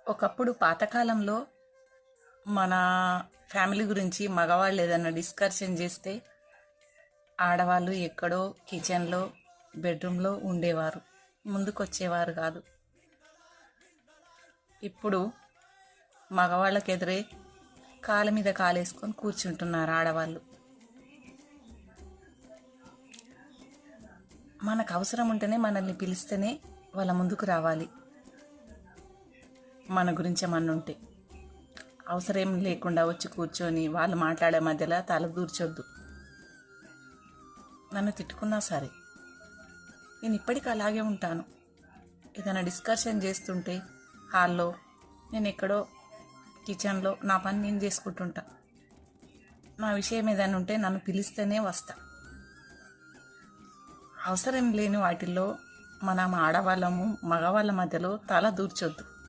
ఒకప్పుడు పాతకాలంలో మన ఫ్యామిలీ గురించి మగవాళ్ళు ఏదైనా డిస్కషన్ చేస్తే ఆడవాళ్ళు ఎక్కడో కిచెన్లో బెడ్రూమ్లో ఉండేవారు, ముందుకు వచ్చేవారు కాదు. ఇప్పుడు మగవాళ్ళకి ఎదురే కాళ్ళ మీద కాలేసుకొని కూర్చుంటున్నారు ఆడవాళ్ళు. మనకు అవసరం ఉంటేనే మనల్ని పిలిస్తేనే వాళ్ళ ముందుకు రావాలి. మన గురించి ఏమన్నా ఉంటే అవసరం లేకుండా వచ్చి కూర్చొని వాళ్ళు మాట్లాడే మధ్యలో తల దూర్చొద్దు. నన్ను తిట్టుకున్నా సరే నేను ఇప్పటికీ అలాగే ఉంటాను. ఏదైనా డిస్కషన్ చేస్తుంటే హాల్లో, నేను ఎక్కడో కిచెన్లో నా పని నేను చేసుకుంటుంటా. నా విషయం ఏదైనా ఉంటే నన్ను పిలిస్తేనే వస్తా. అవసరం లేని వాటిల్లో మనం ఆడవాళ్ళము మగవాళ్ళ మధ్యలో తల దూర్చొద్దు.